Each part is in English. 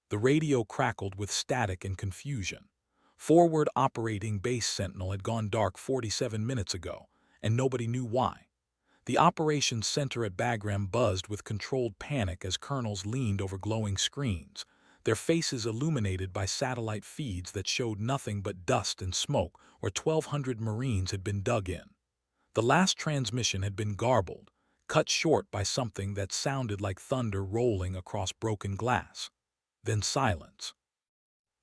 The radio crackled with static and confusion. Forward operating base Sentinel had gone dark 47 minutes ago, and nobody knew why. The operations center at Bagram buzzed with controlled panic as colonels leaned over glowing screens, their faces illuminated by satellite feeds that showed nothing but dust and smoke where 1,200 Marines had been dug in. The last transmission had been garbled, cut short by something that sounded like thunder rolling across broken glass. Then silence.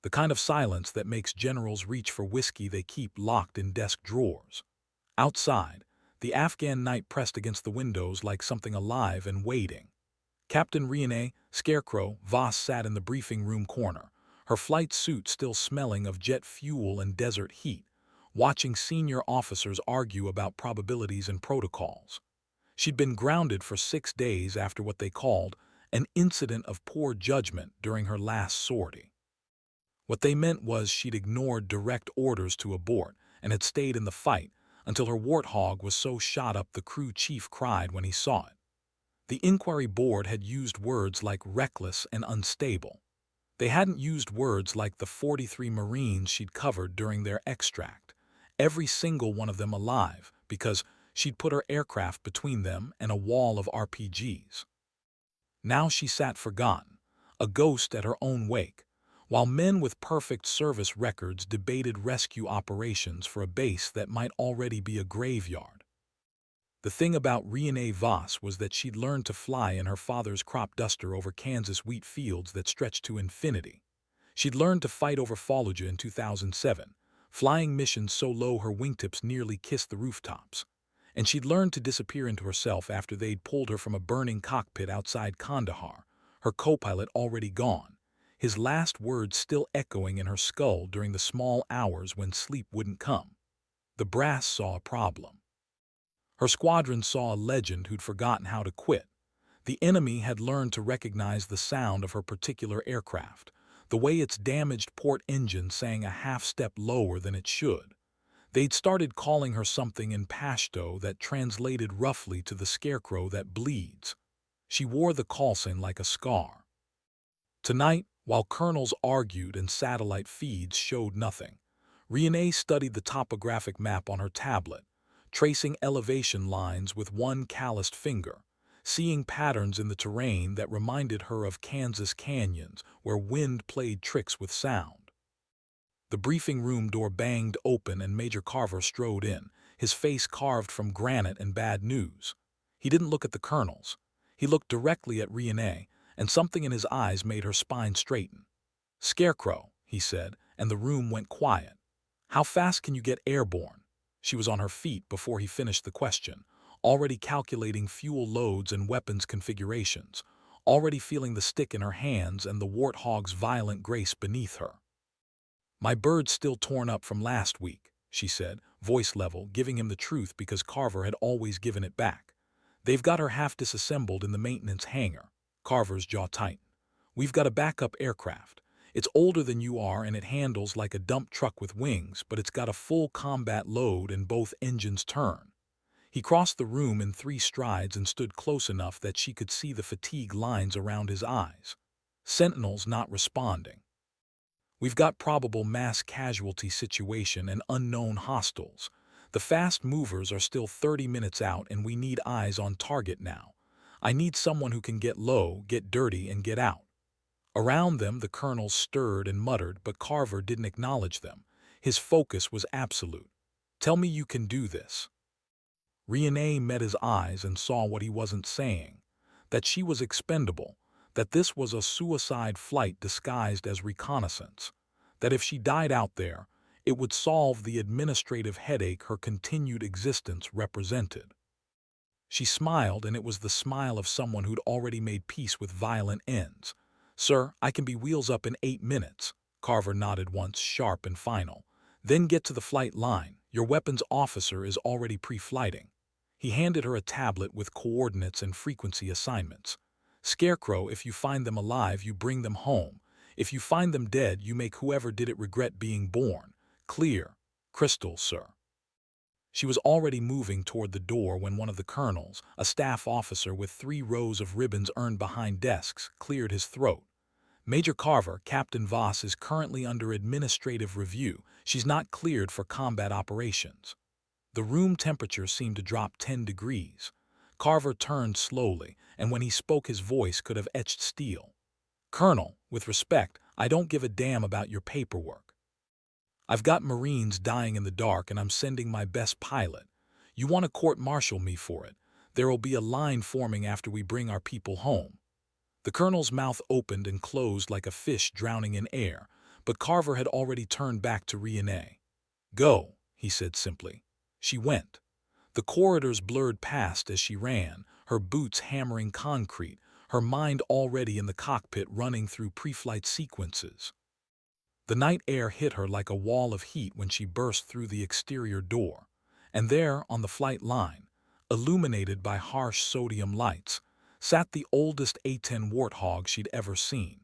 The kind of silence that makes generals reach for whiskey they keep locked in desk drawers. Outside, the Afghan night pressed against the windows like something alive and waiting. Captain Riene, Scarecrow, Voss sat in the briefing room corner, her flight suit still smelling of jet fuel and desert heat, watching senior officers argue about probabilities and protocols. She'd been grounded for 6 days after what they called an incident of poor judgment during her last sortie. What they meant was she'd ignored direct orders to abort and had stayed in the fight until her warthog was so shot up the crew chief cried when he saw it. The inquiry board had used words like reckless and unstable. They hadn't used words like the 43 Marines she'd covered during their extract, every single one of them alive, because she'd put her aircraft between them and a wall of RPGs. Now she sat forgotten, a ghost at her own wake, while men with perfect service records debated rescue operations for a base that might already be a graveyard. The thing about Riene Voss was that she'd learned to fly in her father's crop duster over Kansas wheat fields that stretched to infinity. She'd learned to fight over Fallujah in 2007, flying missions so low her wingtips nearly kissed the rooftops. And she'd learned to disappear into herself after they'd pulled her from a burning cockpit outside Kandahar, her co-pilot already gone, his last words still echoing in her skull during the small hours when sleep wouldn't come. The brass saw a problem. Her squadron saw a legend who'd forgotten how to quit. The enemy had learned to recognize the sound of her particular aircraft, the way its damaged port engine sang a half-step lower than it should. They'd started calling her something in Pashto that translated roughly to the scarecrow that bleeds. She wore the call sign like a scar. Tonight, while colonels argued and satellite feeds showed nothing, Riene studied the topographic map on her tablet, tracing elevation lines with one calloused finger, seeing patterns in the terrain that reminded her of Kansas canyons where wind played tricks with sound. The briefing room door banged open and Major Carver strode in, his face carved from granite and bad news. He didn't look at the colonels. He looked directly at Riene, and something in his eyes made her spine straighten. "Scarecrow," he said, and the room went quiet. "How fast can you get airborne?" She was on her feet before he finished the question, already calculating fuel loads and weapons configurations, already feeling the stick in her hands and the warthog's violent grace beneath her. "My bird's still torn up from last week," she said, voice level, giving him the truth because Carver had always given it back. "They've got her half disassembled in the maintenance hangar." Carver's jaw tightened. "We've got a backup aircraft. It's older than you are and it handles like a dump truck with wings, but it's got a full combat load and both engines turn." He crossed the room in 3 strides and stood close enough that she could see the fatigue lines around his eyes. "Sentinel's not responding. We've got probable mass casualty situation and unknown hostiles. The fast movers are still 30 minutes out and we need eyes on target now. I need someone who can get low, get dirty, and get out." Around them, the colonels stirred and muttered, but Carver didn't acknowledge them. His focus was absolute. "Tell me you can do this." Riene met his eyes and saw what he wasn't saying, that she was expendable, that this was a suicide flight disguised as reconnaissance, that if she died out there, it would solve the administrative headache her continued existence represented. She smiled, and it was the smile of someone who'd already made peace with violent ends. "Sir, I can be wheels up in 8 minutes." Carver nodded once, sharp and final. "Then get to the flight line. Your weapons officer is already pre-flighting." He handed her a tablet with coordinates and frequency assignments. "Scarecrow, if you find them alive, you bring them home. If you find them dead, you make whoever did it regret being born. Clear. Crystal, sir." She was already moving toward the door when one of the colonels, a staff officer with 3 rows of ribbons earned behind desks, cleared his throat. Major Carver, Captain Voss is currently under administrative review. She's not cleared for combat operations. The room temperature seemed to drop 10 degrees. Carver turned slowly, and when he spoke his voice could have etched steel. Colonel, with respect, I don't give a damn about your paperwork. I've got Marines dying in the dark and I'm sending my best pilot. You want to court-martial me for it. There'll be a line forming after we bring our people home. The colonel's mouth opened and closed like a fish drowning in air, but Carver had already turned back to Renee. Go, he said simply. She went. The corridors blurred past as she ran, her boots hammering concrete, her mind already in the cockpit running through pre-flight sequences. The night air hit her like a wall of heat when she burst through the exterior door, and there, on the flight line, illuminated by harsh sodium lights, sat the oldest A-10 warthog she'd ever seen.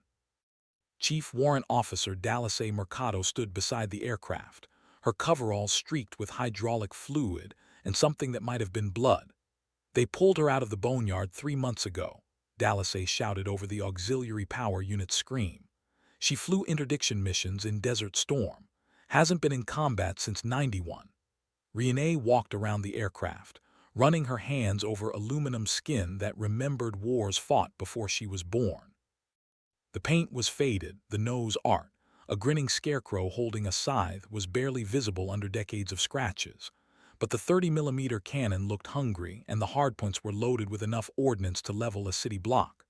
Chief Warrant Officer Dallas A. Mercado stood beside the aircraft, her coveralls streaked with hydraulic fluid and something that might have been blood. They pulled her out of the boneyard 3 months ago, Dallas A. shouted over the auxiliary power unit's scream. She flew interdiction missions in Desert Storm, hasn't been in combat since '91. Renee walked around the aircraft, running her hands over aluminum skin that remembered wars fought before she was born. The paint was faded, the nose art. A grinning scarecrow holding a scythe was barely visible under decades of scratches. But the 30mm cannon looked hungry, and the hardpoints were loaded with enough ordnance to level a city block.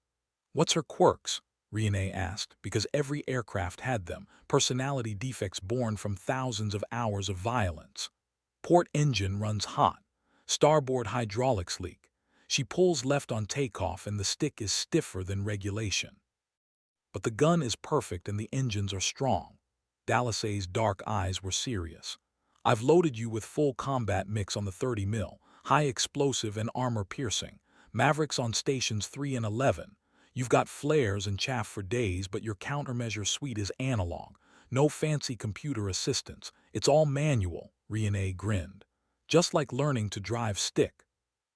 What's her quirks? Renee asked, because every aircraft had them, personality defects born from thousands of hours of violence. Port engine runs hot. Starboard hydraulics leak. She pulls left on takeoff and the stick is stiffer than regulation. But the gun is perfect and the engines are strong. Dallas A's dark eyes were serious. I've loaded you with full combat mix on the 30mm, high explosive and armor piercing. Mavericks on stations 3 and 11. You've got flares and chaff for days, but your countermeasure suite is analog. No fancy computer assistance. It's all manual, Renee grinned. Just like learning to drive stick.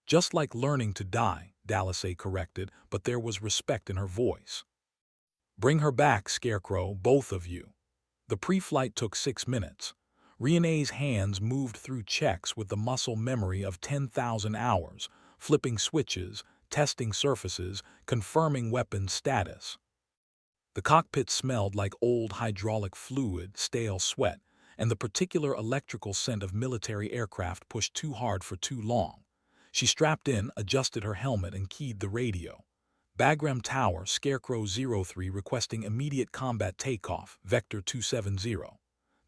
Just like learning to die, Dallas A corrected, but there was respect in her voice. Bring her back, Scarecrow, both of you. The pre-flight took 6 minutes. Renee's hands moved through checks with the muscle memory of 10,000 hours, flipping switches, testing surfaces, confirming weapons status. The cockpit smelled like old hydraulic fluid, stale sweat, and the particular electrical scent of military aircraft pushed too hard for too long. She strapped in, adjusted her helmet, and keyed the radio. Bagram Tower, Scarecrow 03 requesting immediate combat takeoff, Vector 270.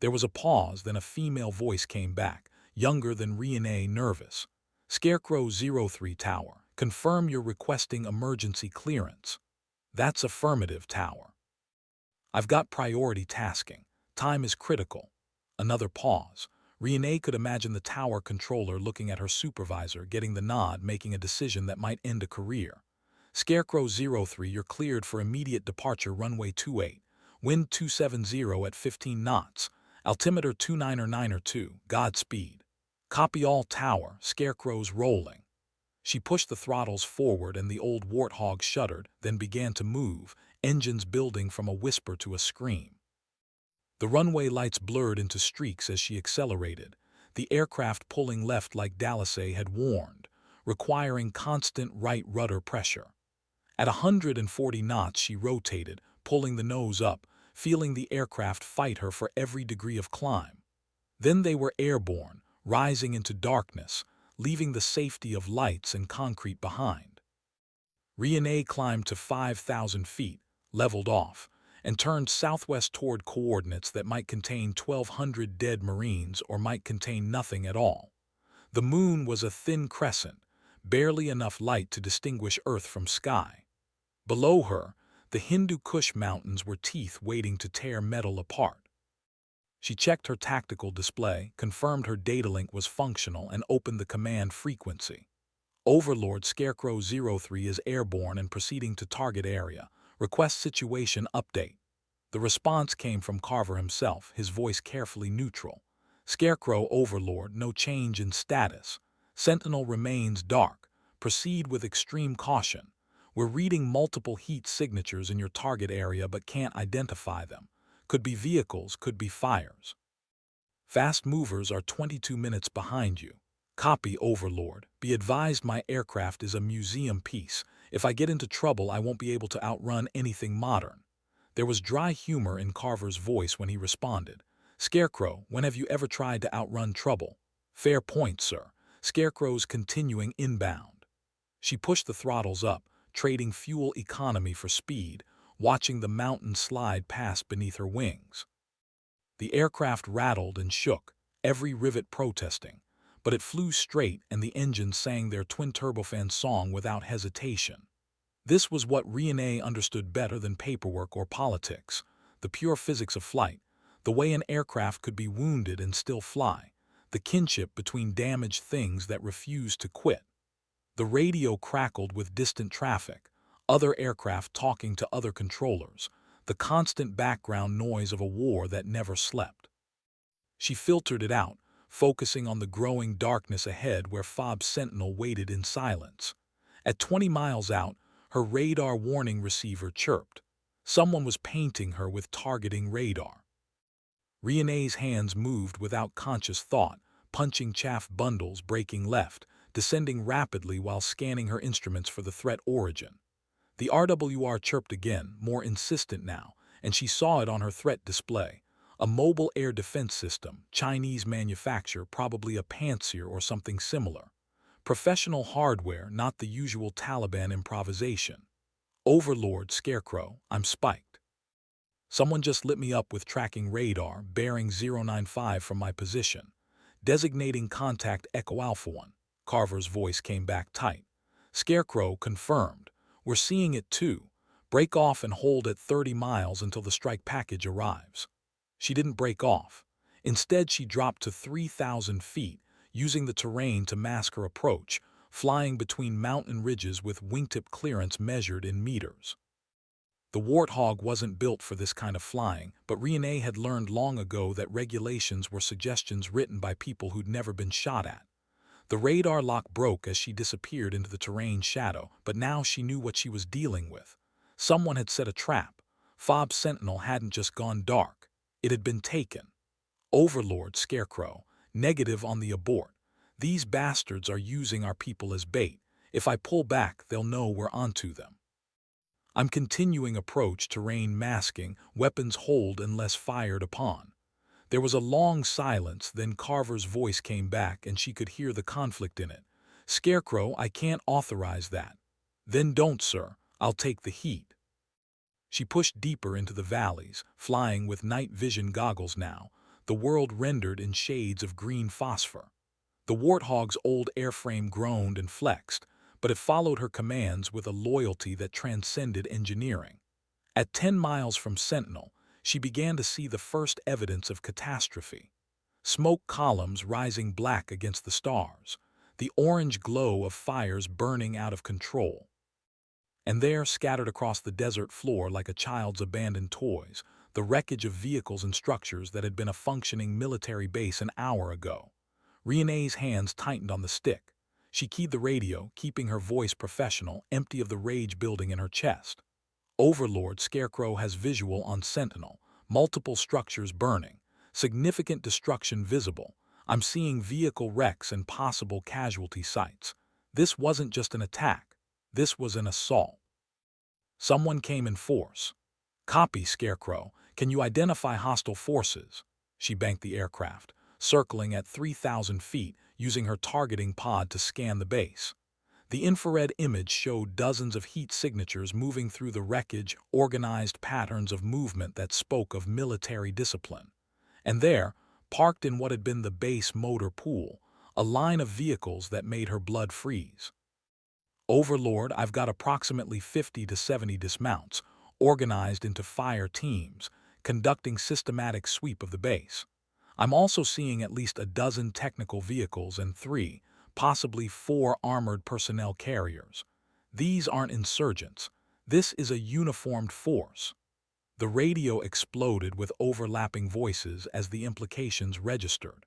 There was a pause, then a female voice came back, younger than Renee, nervous. Scarecrow 03 Tower, confirm you're requesting emergency clearance. That's affirmative, Tower. I've got priority tasking. Time is critical. Another pause. Renee could imagine the tower controller looking at her supervisor, getting the nod, making a decision that might end a career. Scarecrow 03, you're cleared for immediate departure runway 28. Wind 270 at 15 knots. Altimeter 299er2, Godspeed. Copy all, Tower, Scarecrow's rolling. She pushed the throttles forward and the old warthog shuddered, then began to move, engines building from a whisper to a scream. The runway lights blurred into streaks as she accelerated, the aircraft pulling left like Dallas A had warned, requiring constant right rudder pressure. At 140 knots she rotated, pulling the nose up, feeling the aircraft fight her for every degree of climb. Then they were airborne, rising into darkness, leaving the safety of lights and concrete behind. Renee climbed to 5,000 feet, leveled off, and turned southwest toward coordinates that might contain 1,200 dead Marines or might contain nothing at all. The moon was a thin crescent, barely enough light to distinguish Earth from sky. Below her, the Hindu Kush Mountains were teeth waiting to tear metal apart. She checked her tactical display, confirmed her data link was functional, and opened the command frequency. Overlord Scarecrow 03 is airborne and proceeding to target area. Request situation update. The response came from Carver himself, his voice carefully neutral. Scarecrow Overlord, no change in status. Sentinel remains dark. Proceed with extreme caution. We're reading multiple heat signatures in your target area but can't identify them. Could be vehicles, could be fires. Fast movers are 22 minutes behind you. Copy, Overlord. Be advised my aircraft is a museum piece. If I get into trouble, I won't be able to outrun anything modern. There was dry humor in Carver's voice when he responded. Scarecrow, when have you ever tried to outrun trouble? Fair point, sir. Scarecrow's continuing inbound. She pushed the throttles up, trading fuel economy for speed, watching the mountain slide past beneath her wings. The aircraft rattled and shook, every rivet protesting, but it flew straight and the engines sang their twin turbofan song without hesitation. This was what Riene understood better than paperwork or politics, the pure physics of flight, the way an aircraft could be wounded and still fly, the kinship between damaged things that refused to quit. The radio crackled with distant traffic, other aircraft talking to other controllers, the constant background noise of a war that never slept. She filtered it out, focusing on the growing darkness ahead where Fob's sentinel waited in silence. At 20 miles out, her radar warning receiver chirped. Someone was painting her with targeting radar. Riene's hands moved without conscious thought, punching chaff bundles, braking left, descending rapidly while scanning her instruments for the threat origin. The RWR chirped again, more insistent now, and she saw it on her threat display. A mobile air defense system, Chinese manufacture, probably a Pantsir or something similar. Professional hardware, not the usual Taliban improvisation. Overlord, Scarecrow, I'm spiked. Someone just lit me up with tracking radar, bearing 095 from my position. Designating contact Echo Alpha 1. Carver's voice came back tight. Scarecrow confirmed. We're seeing it too. Break off and hold at 30 miles until the strike package arrives. She didn't break off. Instead, she dropped to 3,000 feet, using the terrain to mask her approach, flying between mountain ridges with wingtip clearance measured in meters. The Warthog wasn't built for this kind of flying, but Riene had learned long ago that regulations were suggestions written by people who'd never been shot at. The radar lock broke as she disappeared into the terrain shadow, but now she knew what she was dealing with. Someone had set a trap. Fob's sentinel hadn't just gone dark. It had been taken. Overlord, Scarecrow, negative on the abort. These bastards are using our people as bait. If I pull back, they'll know we're onto them. I'm continuing approach, terrain masking, weapons hold unless fired upon. There was a long silence, then Carver's voice came back and she could hear the conflict in it. Scarecrow, I can't authorize that. Then don't, sir. I'll take the heat. She pushed deeper into the valleys, flying with night vision goggles now, the world rendered in shades of green phosphor. The Warthog's old airframe groaned and flexed, but it followed her commands with a loyalty that transcended engineering. At 10 miles from Sentinel, she began to see the first evidence of catastrophe. Smoke columns rising black against the stars, the orange glow of fires burning out of control. And there, scattered across the desert floor like a child's abandoned toys, the wreckage of vehicles and structures that had been a functioning military base an hour ago. Riene's hands tightened on the stick. She keyed the radio, keeping her voice professional, empty of the rage building in her chest. Overlord, Scarecrow has visual on Sentinel, multiple structures burning, significant destruction visible. I'm seeing vehicle wrecks and possible casualty sites. This wasn't just an attack. This was an assault. Someone came in force. Copy, Scarecrow. Can you identify hostile forces? She banked the aircraft, circling at 3,000 feet, using her targeting pod to scan the base. The infrared image showed dozens of heat signatures moving through the wreckage, organized patterns of movement that spoke of military discipline. And there, parked in what had been the base motor pool, a line of vehicles that made her blood freeze. Overlord, I've got approximately 50 to 70 dismounts, organized into fire teams, conducting systematic sweep of the base. I'm also seeing at least a dozen technical vehicles and 3, possibly 4 armored personnel carriers. These aren't insurgents. This is a uniformed force. The radio exploded with overlapping voices as the implications registered.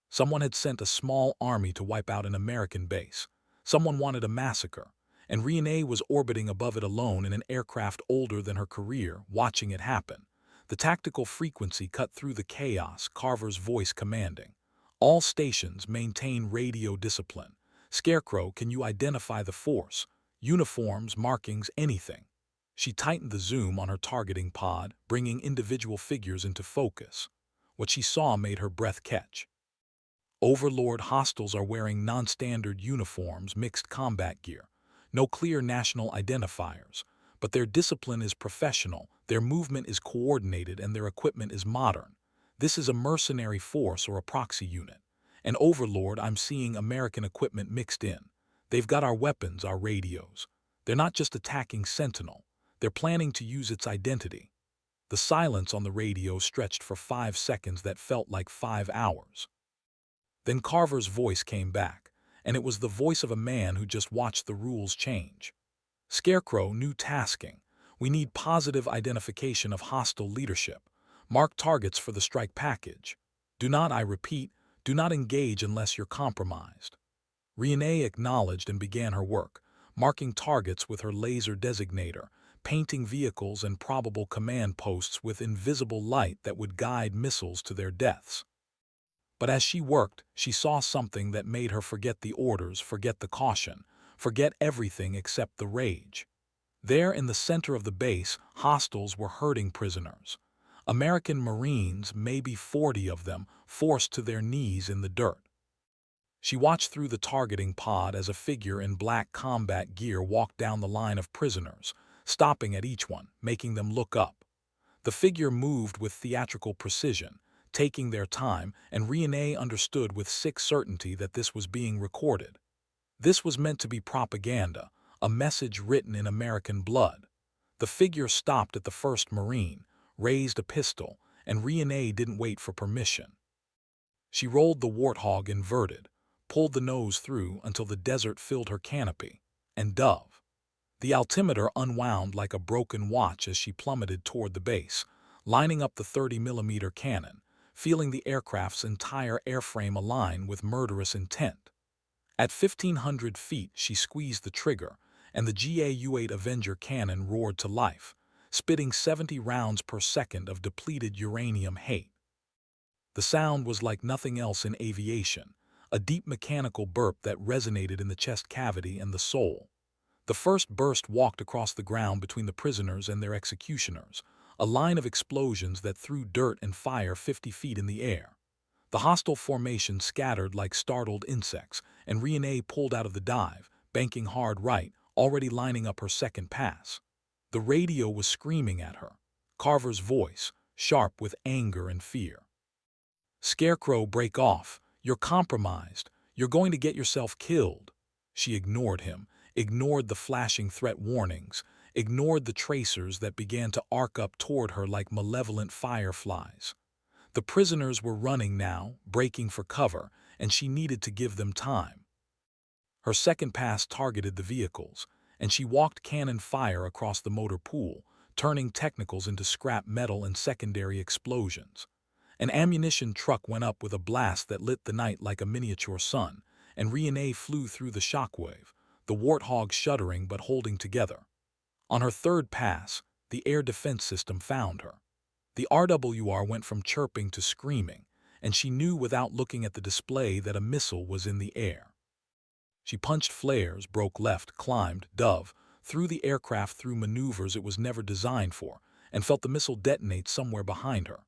Someone had sent a small army to wipe out an American base. Someone wanted a massacre. and Renee was orbiting above it alone in an aircraft older than her career, watching it happen. The tactical frequency cut through the chaos, Carver's voice commanding. All stations maintain radio discipline. Scarecrow, can you identify the force? Uniforms, markings, anything. She tightened the zoom on her targeting pod, bringing individual figures into focus. What she saw made her breath catch. Overlord hostiles are wearing non-standard uniforms, mixed combat gear. No clear national identifiers, but their discipline is professional, their movement is coordinated, and their equipment is modern. This is a mercenary force or a proxy unit. An Overlord, I'm seeing American equipment mixed in. They've got our weapons, our radios. They're not just attacking Sentinel. They're planning to use its identity. The silence on the radio stretched for 5 seconds that felt like 5 hours. Then Carver's voice came back, and it was the voice of a man who just watched the rules change. Scarecrow, new tasking. We need positive identification of hostile leadership. Mark targets for the strike package. Do not, I repeat, do not engage unless you're compromised. Renee acknowledged and began her work, marking targets with her laser designator, painting vehicles and probable command posts with invisible light that would guide missiles to their deaths. But as she worked, she saw something that made her forget the orders, forget the caution, forget everything except the rage. There in the center of the base, hostiles were herding prisoners. American Marines, maybe 40 of them, forced to their knees in the dirt. She watched through the targeting pod as a figure in black combat gear walked down the line of prisoners, stopping at each one, making them look up. The figure moved with theatrical precision, taking their time, and Renee understood with sick certainty that this was being recorded. This was meant to be propaganda, a message written in American blood. The figure stopped at the first Marine, raised a pistol, and Renee didn't wait for permission. She rolled the warthog inverted, pulled the nose through until the desert filled her canopy, and dove. The altimeter unwound like a broken watch as she plummeted toward the base, lining up the 30mm cannon, feeling the aircraft's entire airframe align with murderous intent. At 1,500 feet, she squeezed the trigger, and the GA-U-8 Avenger cannon roared to life, spitting 70 rounds per second of depleted uranium hate. The sound was like nothing else in aviation, a deep mechanical burp that resonated in the chest cavity and the soul. The first burst walked across the ground between the prisoners and their executioners, a line of explosions that threw dirt and fire 50 feet in the air. The hostile formation scattered like startled insects, and Renee pulled out of the dive, banking hard right, already lining up her second pass. The radio was screaming at her, Carver's voice, sharp with anger and fear. Scarecrow, break off. You're compromised. You're going to get yourself killed. She ignored him, ignored the flashing threat warnings, ignored the tracers that began to arc up toward her like malevolent fireflies. The prisoners were running now, breaking for cover, and she needed to give them time. Her second pass targeted the vehicles, and she walked cannon fire across the motor pool, turning technicals into scrap metal and secondary explosions. An ammunition truck went up with a blast that lit the night like a miniature sun, and Renee flew through the shockwave, the warthog shuddering but holding together. On her third pass, the air defense system found her. The RWR went from chirping to screaming, and she knew without looking at the display that a missile was in the air. She punched flares, broke left, climbed, dove, threw the aircraft through maneuvers it was never designed for, and felt the missile detonate somewhere behind her.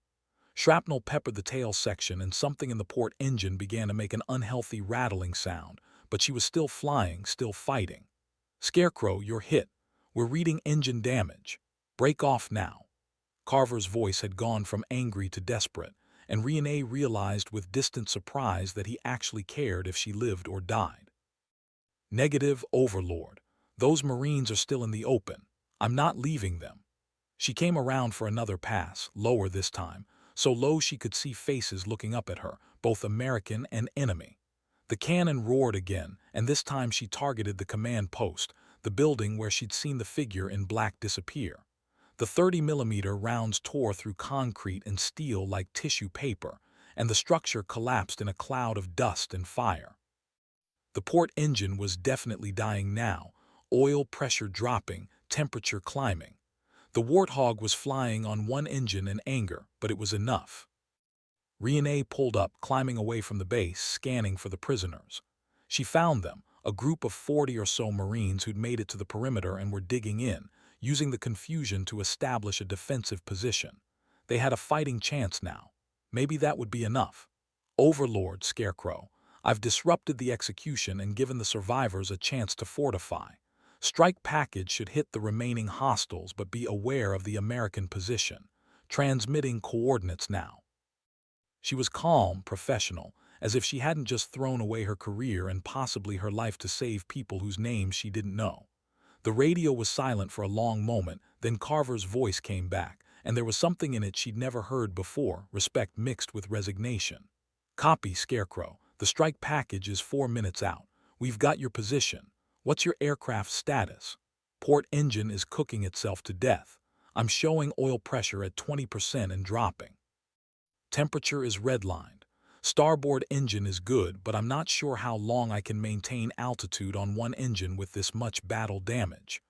Shrapnel peppered the tail section, and something in the port engine began to make an unhealthy rattling sound, but she was still flying, still fighting. Scarecrow, you're hit. We're reading engine damage. Break off now. Carver's voice had gone from angry to desperate, and Renee realized with distant surprise that he actually cared if she lived or died. Negative, Overlord. Those Marines are still in the open. I'm not leaving them. She came around for another pass, lower this time, so low she could see faces looking up at her, both American and enemy. The cannon roared again, and this time she targeted the command post, the building where she'd seen the figure in black disappear. The 30mm rounds tore through concrete and steel like tissue paper, and the structure collapsed in a cloud of dust and fire. The port engine was definitely dying now, oil pressure dropping, temperature climbing. The Warthog was flying on one engine in anger, but it was enough. Renee pulled up, climbing away from the base, scanning for the prisoners. She found them, a group of 40 or so Marines who'd made it to the perimeter and were digging in, using the confusion to establish a defensive position. They had a fighting chance now. Maybe that would be enough. Overlord, Scarecrow, I've disrupted the execution and given the survivors a chance to fortify. Strike package should hit the remaining hostiles, but be aware of the American position. Transmitting coordinates now. She was calm, professional, as if she hadn't just thrown away her career and possibly her life to save people whose names she didn't know. The radio was silent for a long moment, then Carver's voice came back, and there was something in it she'd never heard before, respect mixed with resignation. Copy, Scarecrow. The strike package is 4 minutes out. We've got your position. What's your aircraft status? Port engine is cooking itself to death. I'm showing oil pressure at 20% and dropping. Temperature is redlined. Starboard engine is good, but I'm not sure how long I can maintain altitude on one engine with this much battle damage.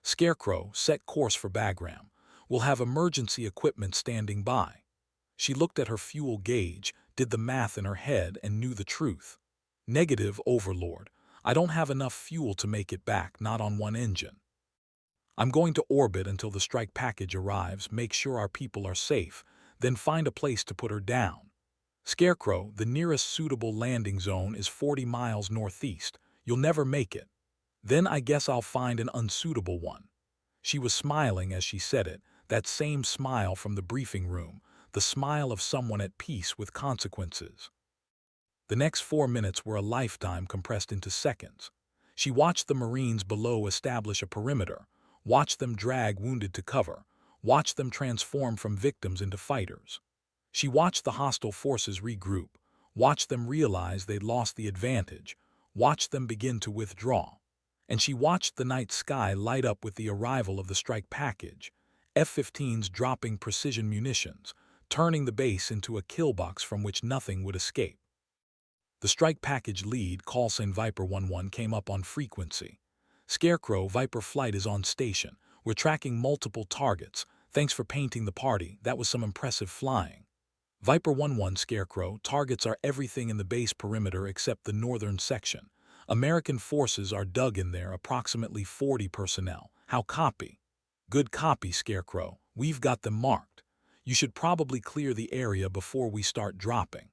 Scarecrow, set course for Bagram. We'll have emergency equipment standing by. She looked at her fuel gauge, did the math in her head, and knew the truth. Negative, Overlord. I don't have enough fuel to make it back, not on one engine. I'm going to orbit until the strike package arrives, make sure our people are safe, then find a place to put her down. Scarecrow, the nearest suitable landing zone is 40 miles northeast. You'll never make it. Then I guess I'll find an unsuitable one. She was smiling as she said it, that same smile from the briefing room, the smile of someone at peace with consequences. The next 4 minutes were a lifetime compressed into seconds. She watched the Marines below establish a perimeter, watched them drag wounded to cover, watched them transform from victims into fighters. She watched the hostile forces regroup, watched them realize they'd lost the advantage, watched them begin to withdraw. And she watched the night sky light up with the arrival of the strike package, F-15s dropping precision munitions, turning the base into a kill box from which nothing would escape. The strike package lead, call sign Viper 11, came up on frequency. Scarecrow, Viper flight is on station. We're tracking multiple targets. Thanks for painting the party. That was some impressive flying. Viper 11, Scarecrow, targets are everything in the base perimeter except the northern section. American forces are dug in there, approximately 40 personnel. How copy? Good copy, Scarecrow. We've got them marked. You should probably clear the area before we start dropping.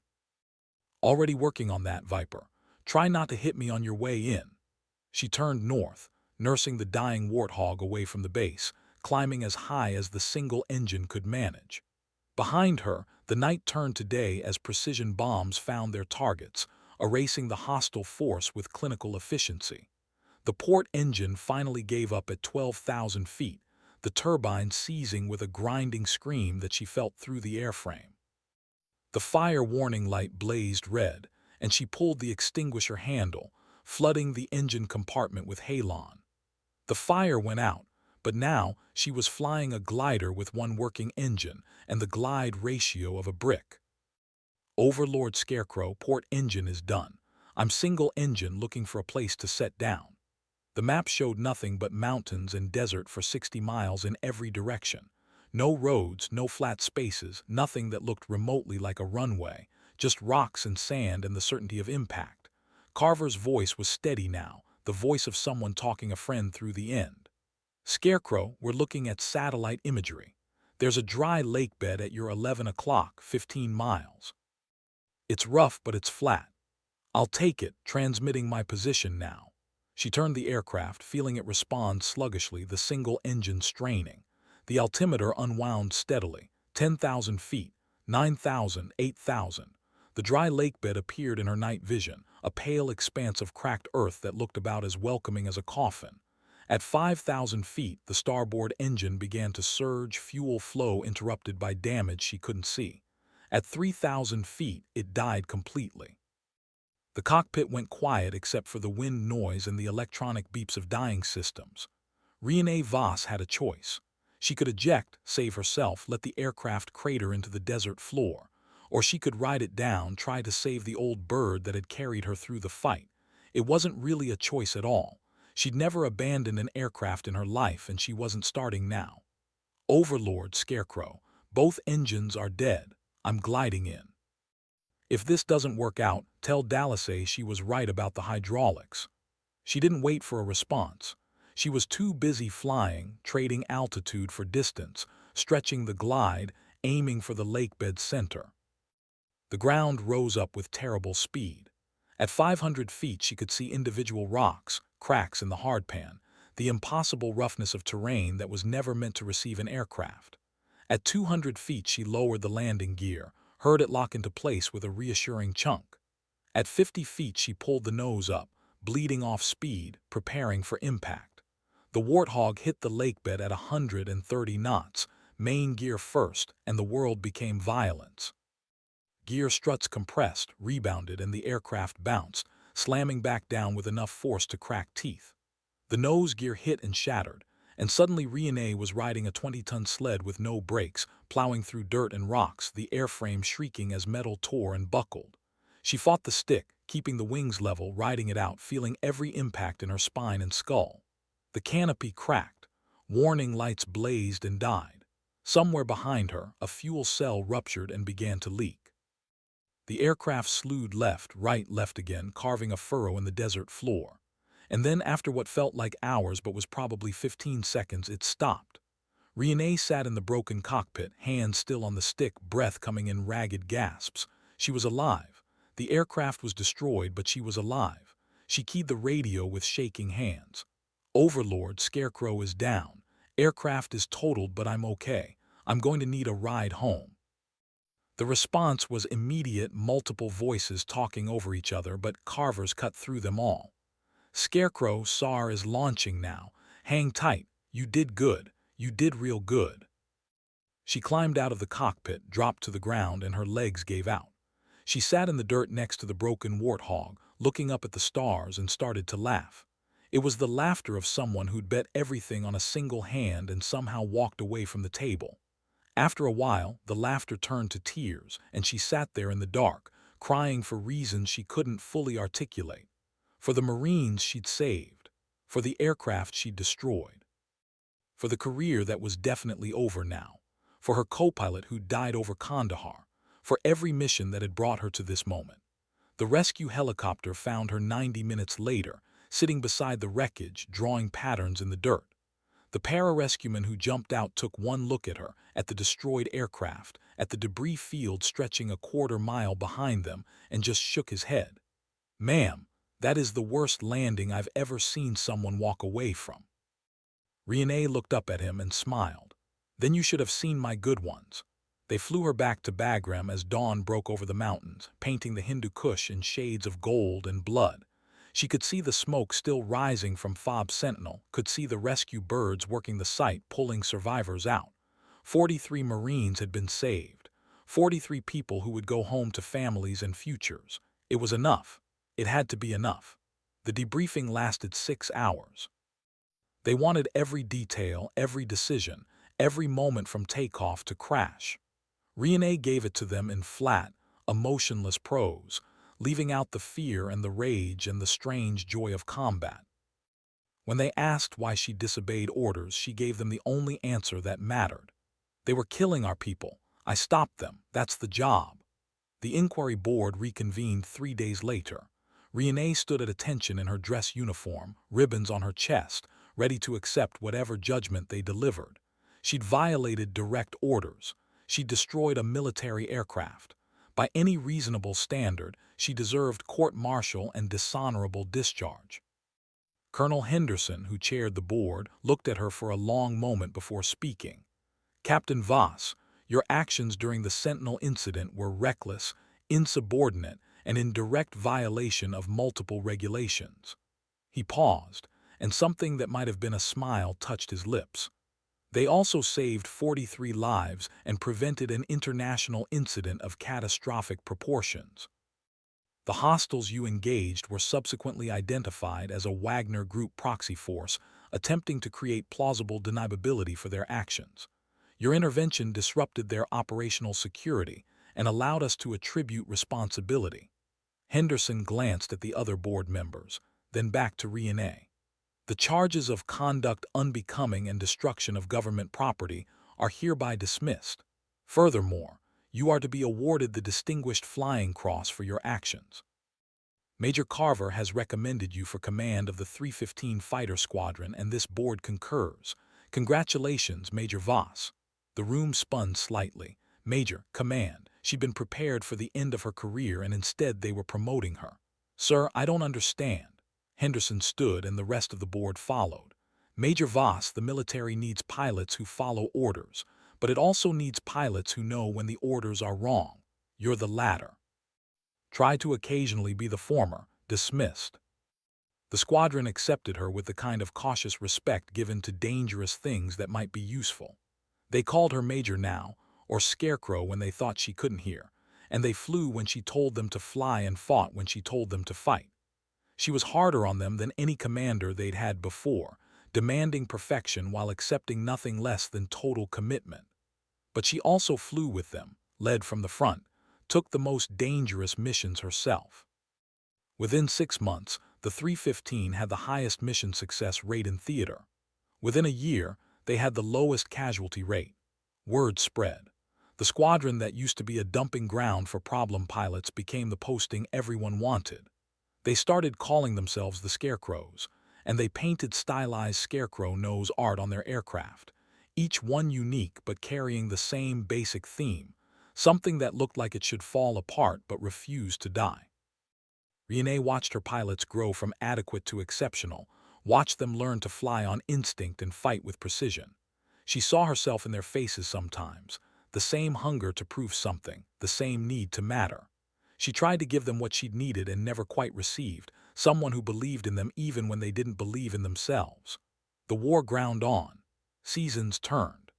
Already working on that, Viper. Try not to hit me on your way in. She turned north, nursing the dying Warthog away from the base, climbing as high as the single engine could manage. Behind her, the night turned to day as precision bombs found their targets, erasing the hostile force with clinical efficiency. The port engine finally gave up at 12,000 feet, the turbine seizing with a grinding scream that she felt through the airframe. The fire warning light blazed red, and she pulled the extinguisher handle, flooding the engine compartment with halon. The fire went out, but now she was flying a glider with one working engine and the glide ratio of a brick. Overlord, Scarecrow, port engine is done. I'm single engine looking for a place to set down. The map showed nothing but mountains and desert for 60 miles in every direction. No roads, no flat spaces, nothing that looked remotely like a runway, just rocks and sand and the certainty of impact. Carver's voice was steady now, the voice of someone talking a friend through the end. Scarecrow, we're looking at satellite imagery. There's a dry lake bed at your 11 o'clock, 15 miles. It's rough, but it's flat. I'll take it, transmitting my position now. She turned the aircraft, feeling it respond sluggishly, the single engine straining. The altimeter unwound steadily. 10,000 feet, 9,000, 8,000. The dry lake bed appeared in her night vision, a pale expanse of cracked earth that looked about as welcoming as a coffin. At 5,000 feet, the starboard engine began to surge, fuel flow interrupted by damage she couldn't see. At 3,000 feet, it died completely. The cockpit went quiet except for the wind noise and the electronic beeps of dying systems. Renee Voss had a choice. She could eject, save herself, let the aircraft crater into the desert floor. Or she could ride it down, try to save the old bird that had carried her through the fight. It wasn't really a choice at all. She'd never abandoned an aircraft in her life, and she wasn't starting now. Overlord, Scarecrow, both engines are dead. I'm gliding in. If this doesn't work out, tell Dallasay she was right about the hydraulics. She didn't wait for a response. She was too busy flying, trading altitude for distance, stretching the glide, aiming for the lakebed's center. The ground rose up with terrible speed. At 500 feet she could see individual rocks, cracks in the hardpan, the impossible roughness of terrain that was never meant to receive an aircraft. At 200 feet she lowered the landing gear, heard it lock into place with a reassuring chunk. At 50 feet she pulled the nose up, bleeding off speed, preparing for impact. The Warthog hit the lakebed at 130 knots, main gear first, and the world became violence. Gear struts compressed, rebounded, and the aircraft bounced, slamming back down with enough force to crack teeth. The nose gear hit and shattered, and suddenly Renee was riding a 20-ton sled with no brakes, plowing through dirt and rocks, the airframe shrieking as metal tore and buckled. She fought the stick, keeping the wings level, riding it out, feeling every impact in her spine and skull. The canopy cracked. Warning lights blazed and died. Somewhere behind her, a fuel cell ruptured and began to leak. The aircraft slewed left, right, left again, carving a furrow in the desert floor. And then, after what felt like hours but was probably 15 seconds, it stopped. Renee sat in the broken cockpit, hands still on the stick, breath coming in ragged gasps. She was alive. The aircraft was destroyed, but she was alive. She keyed the radio with shaking hands. Overlord, Scarecrow is down. Aircraft is totaled, but I'm okay. I'm going to need a ride home. The response was immediate, multiple voices talking over each other, but Carver's cut through them all. Scarecrow, SAR is launching now. Hang tight. You did good. You did real good. She climbed out of the cockpit, dropped to the ground, and her legs gave out. She sat in the dirt next to the broken Warthog, looking up at the stars, and started to laugh. It was the laughter of someone who'd bet everything on a single hand and somehow walked away from the table. After a while, the laughter turned to tears, and she sat there in the dark, crying for reasons she couldn't fully articulate. For the Marines she'd saved. For the aircraft she'd destroyed. For the career that was definitely over now. For her co-pilot who'd died over Kandahar. For every mission that had brought her to this moment. The rescue helicopter found her 90 minutes later, sitting beside the wreckage, drawing patterns in the dirt. The pararescueman who jumped out took one look at her, at the destroyed aircraft, at the debris field stretching a quarter-mile behind them, and just shook his head. "Ma'am, that is the worst landing I've ever seen someone walk away from." Renee looked up at him and smiled. "Then you should have seen my good ones." They flew her back to Bagram as dawn broke over the mountains, painting the Hindu Kush in shades of gold and blood. She could see the smoke still rising from Fob Sentinel, could see the rescue birds working the site, pulling survivors out. 43 Marines had been saved. 43 people who would go home to families and futures. It was enough. It had to be enough. The debriefing lasted 6 hours. They wanted every detail, every decision, every moment from takeoff to crash. Renee gave it to them in flat, emotionless prose, leaving out the fear and the rage and the strange joy of combat. When they asked why she disobeyed orders, she gave them the only answer that mattered. "They were killing our people. I stopped them. That's the job." The inquiry board reconvened 3 days later. Renee stood at attention in her dress uniform, ribbons on her chest, ready to accept whatever judgment they delivered. She'd violated direct orders. She'd destroyed a military aircraft. By any reasonable standard, she deserved court-martial and dishonorable discharge. Colonel Henderson, who chaired the board, looked at her for a long moment before speaking. "Captain Voss, your actions during the Sentinel incident were reckless, insubordinate, and in direct violation of multiple regulations." He paused, and something that might have been a smile touched his lips. "They also saved 43 lives and prevented an international incident of catastrophic proportions. The hostiles you engaged were subsequently identified as a Wagner Group proxy force attempting to create plausible deniability for their actions. Your intervention disrupted their operational security and allowed us to attribute responsibility." Henderson glanced at the other board members, then back to Renee. The charges of conduct unbecoming and destruction of government property are hereby dismissed. Furthermore, you are to be awarded the Distinguished Flying Cross for your actions. Major Carver has recommended you for command of the 315 Fighter Squadron, and this board concurs. Congratulations, Major Voss. The room spun slightly. Major, command. She'd been prepared for the end of her career, and instead they were promoting her. Sir, I don't understand. Henderson stood, and the rest of the board followed. Major Voss, the military needs pilots who follow orders, but it also needs pilots who know when the orders are wrong. You're the latter. Try to occasionally be the former. Dismissed. The squadron accepted her with the kind of cautious respect given to dangerous things that might be useful. They called her Major now, or Scarecrow when they thought she couldn't hear, and they flew when she told them to fly and fought when she told them to fight. She was harder on them than any commander they'd had before, demanding perfection while accepting nothing less than total commitment. But she also flew with them, led from the front, took the most dangerous missions herself. Within 6 months, the 315 had the highest mission success rate in theater. Within a year, they had the lowest casualty rate. Word spread. The squadron that used to be a dumping ground for problem pilots became the posting everyone wanted. They started calling themselves the Scarecrows, and they painted stylized scarecrow nose art on their aircraft, each one unique but carrying the same basic theme, something that looked like it should fall apart but refused to die. Renee watched her pilots grow from adequate to exceptional, watched them learn to fly on instinct and fight with precision. She saw herself in their faces sometimes, the same hunger to prove something, the same need to matter. She tried to give them what she'd needed and never quite received, someone who believed in them even when they didn't believe in themselves. The war ground on. Seasons turned.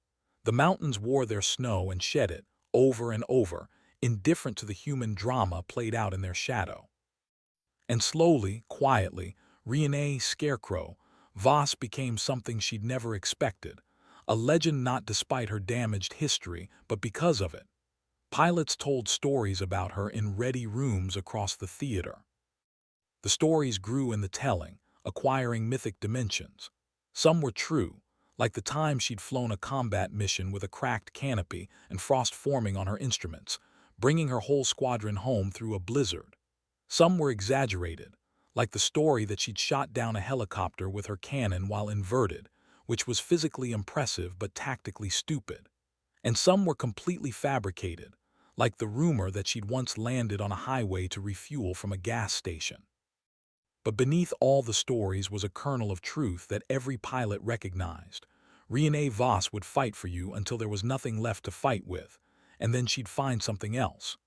The mountains wore their snow and shed it, over and over, indifferent to the human drama played out in their shadow. And slowly, quietly, Renee Scarecrow Voss became something she'd never expected, a legend not despite her damaged history, but because of it. Pilots told stories about her in ready rooms across the theater. The stories grew in the telling, acquiring mythic dimensions. Some were true, like the time she'd flown a combat mission with a cracked canopy and frost forming on her instruments, bringing her whole squadron home through a blizzard. Some were exaggerated, like the story that she'd shot down a helicopter with her cannon while inverted, which was physically impressive but tactically stupid. And some were completely fabricated, like the rumor that she'd once landed on a highway to refuel from a gas station. But beneath all the stories was a kernel of truth that every pilot recognized. Renee Voss would fight for you until there was nothing left to fight with, and then she'd find something else.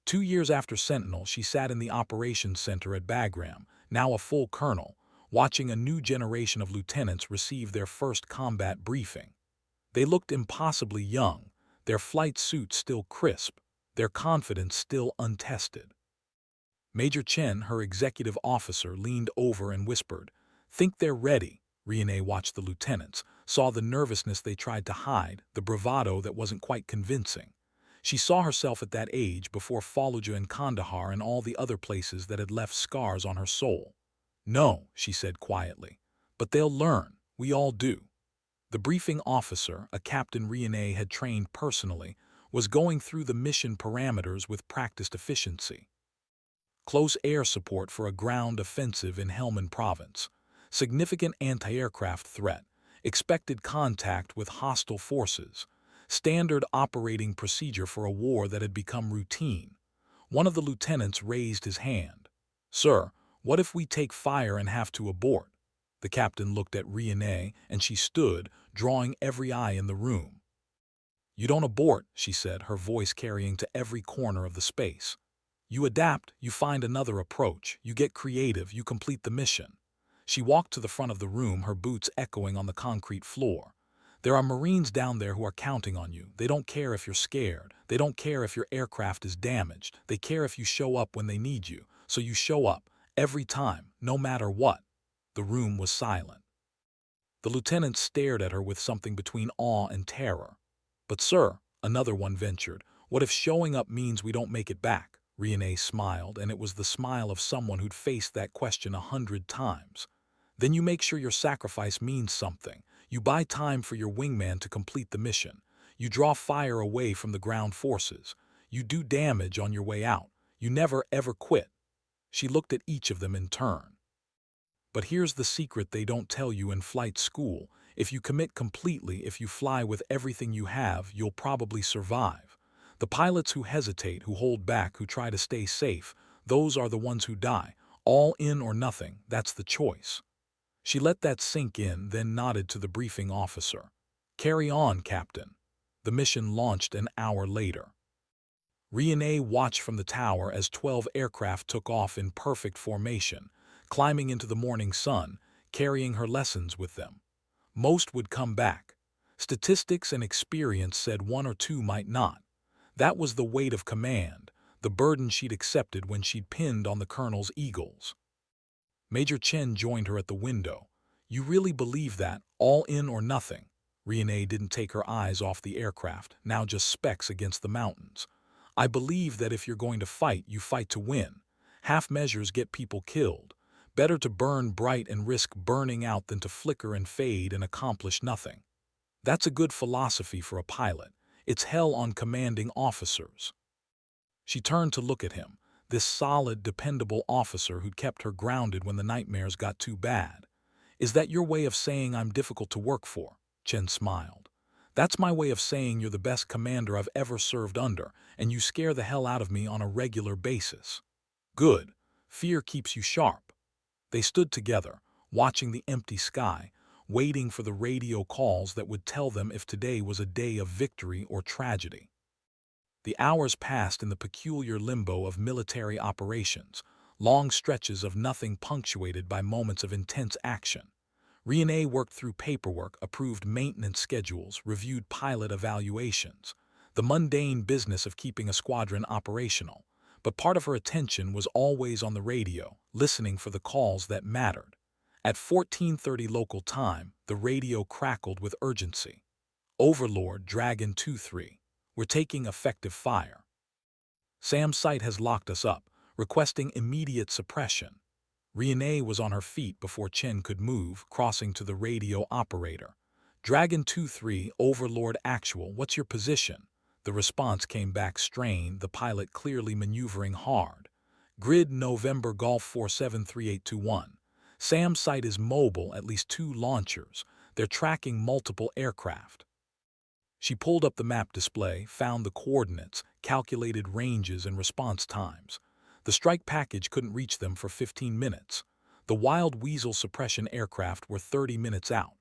2 years after Sentinel, she sat in the operations center at Bagram, now a full colonel, watching a new generation of lieutenants receive their first combat briefing. They looked impossibly young, their flight suits still crisp, their confidence still untested. Major Chen, her executive officer, leaned over and whispered, "Think they're ready." Renee watched the lieutenants, saw the nervousness they tried to hide, the bravado that wasn't quite convincing. She saw herself at that age before Fallujah and Kandahar and all the other places that had left scars on her soul. "No," she said quietly, "but they'll learn. We all do." The briefing officer, a captain Renee had trained personally, was going through the mission parameters with practiced efficiency. Close air support for a ground offensive in Helmand Province, significant anti-aircraft threat, expected contact with hostile forces, standard operating procedure for a war that had become routine. One of the lieutenants raised his hand. "Sir, what if we take fire and have to abort?" The captain looked at Renee, and she stood, drawing every eye in the room. "You don't abort," she said, her voice carrying to every corner of the space. "You adapt, you find another approach, you get creative, you complete the mission." She walked to the front of the room, her boots echoing on the concrete floor. "There are Marines down there who are counting on you. They don't care if you're scared. They don't care if your aircraft is damaged. They care if you show up when they need you. So you show up, every time, no matter what." The room was silent. The lieutenant stared at her with something between awe and terror. "But sir," another one ventured, "what if showing up means we don't make it back?" Renee smiled, and it was the smile of someone who'd faced that question 100 times. Then you make sure your sacrifice means something. You buy time for your wingman to complete the mission. You draw fire away from the ground forces. You do damage on your way out. You never ever quit. She looked at each of them in turn. But here's the secret they don't tell you in flight school. If you commit completely, if you fly with everything you have, you'll probably survive. The pilots who hesitate, who hold back, who try to stay safe, those are the ones who die. All in or nothing, that's the choice. She let that sink in, then nodded to the briefing officer. Carry on, Captain. The mission launched an hour later. Riene watched from the tower as 12 aircraft took off in perfect formation, climbing into the morning sun, carrying her lessons with them. Most would come back. Statistics and experience said one or two might not. That was the weight of command, the burden she'd accepted when she'd pinned on the colonel's eagles. Major Chen joined her at the window. You really believe that, all in or nothing? Riene didn't take her eyes off the aircraft, now just specks against the mountains. I believe that if you're going to fight, you fight to win. Half measures get people killed. Better to burn bright and risk burning out than to flicker and fade and accomplish nothing. That's a good philosophy for a pilot. It's hell on commanding officers. She turned to look at him, this solid, dependable officer who'd kept her grounded when the nightmares got too bad. Is that your way of saying I'm difficult to work for? Chen smiled. That's my way of saying you're the best commander I've ever served under, and you scare the hell out of me on a regular basis. Good. Fear keeps you sharp. They stood together, watching the empty sky, waiting for the radio calls that would tell them if today was a day of victory or tragedy. The hours passed in the peculiar limbo of military operations, long stretches of nothing punctuated by moments of intense action. Riene worked through paperwork, approved maintenance schedules, reviewed pilot evaluations, the mundane business of keeping a squadron operational. But part of her attention was always on the radio, listening for the calls that mattered. At 14:30 local time, the radio crackled with urgency. Overlord Dragon 2-3. We're taking effective fire. Sam's site has locked us up, requesting immediate suppression. Riene was on her feet before Chen could move, crossing to the radio operator. Dragon 2-3, Overlord Actual, what's your position? The response came back strained, the pilot clearly maneuvering hard. Grid November Golf 473821. Sam's site is mobile, at least 2 launchers. They're tracking multiple aircraft. She pulled up the map display, found the coordinates, calculated ranges and response times. The strike package couldn't reach them for 15 minutes. The Wild Weasel suppression aircraft were 30 minutes out.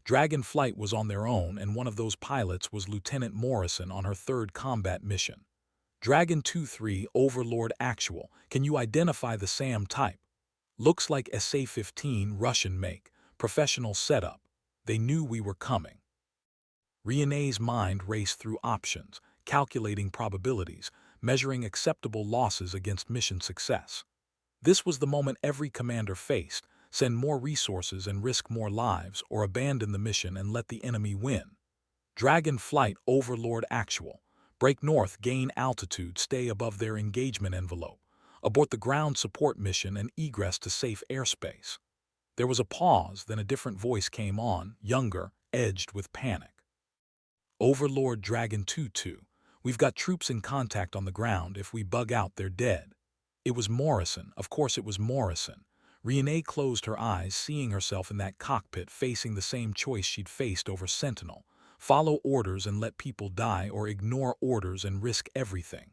Dragon Flight was on their own, and one of those pilots was Lieutenant Morrison on her 3rd combat mission. Dragon 2-3, Overlord Actual. Can you identify the SAM type? Looks like SA-15, Russian make. Professional setup. They knew we were coming. Riene's mind raced through options, calculating probabilities, measuring acceptable losses against mission success. This was the moment every commander faced: send more resources and risk more lives, or abandon the mission and let the enemy win. Dragon Flight Overlord Actual. Break north, gain altitude, stay above their engagement envelope. Abort the ground support mission and egress to safe airspace. There was a pause, then a different voice came on, younger, edged with panic. Overlord Dragon 2-2. We've got troops in contact on the ground. If we bug out, they're dead. It was Morrison. Of course it was Morrison. Riene closed her eyes, seeing herself in that cockpit, facing the same choice she'd faced over Sentinel. Follow orders and let people die, or ignore orders and risk everything.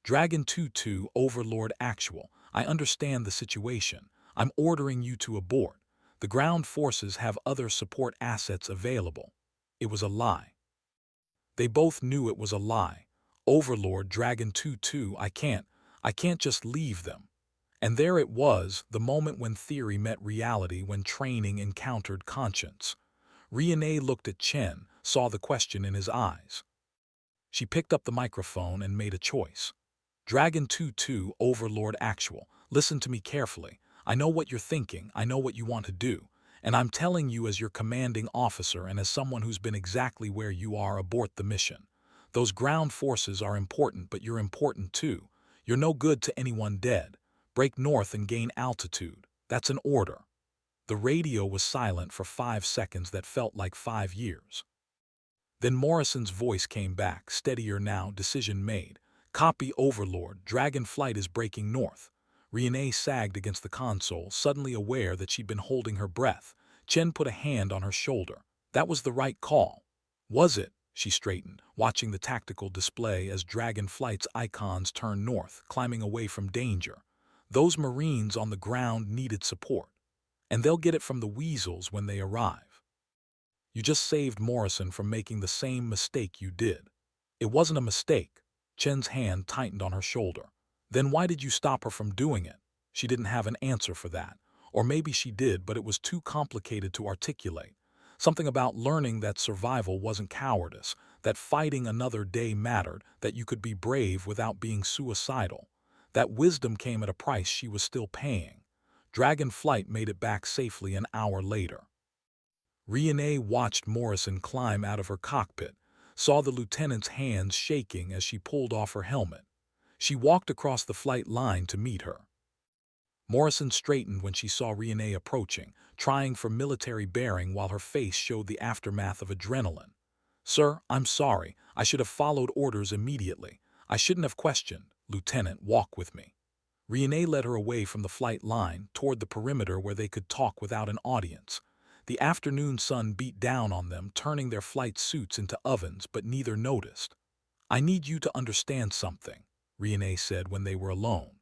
Dragon 2-2, Overlord Actual. I understand the situation. I'm ordering you to abort. The ground forces have other support assets available. It was a lie. They both knew it was a lie. Overlord Dragon 2-2, I can't just leave them. And there it was, the moment when theory met reality, when training encountered conscience. Riene looked at Chen, saw the question in his eyes. She picked up the microphone and made a choice. Dragon 2-2, Overlord Actual, listen to me carefully. I know what you're thinking, I know what you want to do. And I'm telling you as your commanding officer and as someone who's been exactly where you are, abort the mission. Those ground forces are important, but you're important too. You're no good to anyone dead. Break north and gain altitude. That's an order. The radio was silent for 5 seconds that felt like 5 years. Then Morrison's voice came back, steadier now, decision made. Copy Overlord, Dragon Flight is breaking north. Renee sagged against the console, suddenly aware that she'd been holding her breath. Chen put a hand on her shoulder. That was the right call. Was it? She straightened, watching the tactical display as Dragon Flight's icons turned north, climbing away from danger. Those Marines on the ground needed support, and they'll get it from the weasels when they arrive. You just saved Morrison from making the same mistake you did. It wasn't a mistake. Chen's hand tightened on her shoulder. Then why did you stop her from doing it? She didn't have an answer for that. Or maybe she did, but it was too complicated to articulate. Something about learning that survival wasn't cowardice, that fighting another day mattered, that you could be brave without being suicidal. That wisdom came at a price she was still paying. Dragon Flight made it back safely an hour later. Renee watched Morrison climb out of her cockpit, saw the lieutenant's hands shaking as she pulled off her helmet. She walked across the flight line to meet her. Morrison straightened when she saw Renee approaching, trying for military bearing while her face showed the aftermath of adrenaline. "Sir, I'm sorry. I should have followed orders immediately. I shouldn't have questioned. Lieutenant, walk with me." Renee led her away from the flight line, toward the perimeter where they could talk without an audience. The afternoon sun beat down on them, turning their flight suits into ovens, but neither noticed. "I need you to understand something," Renee said when they were alone.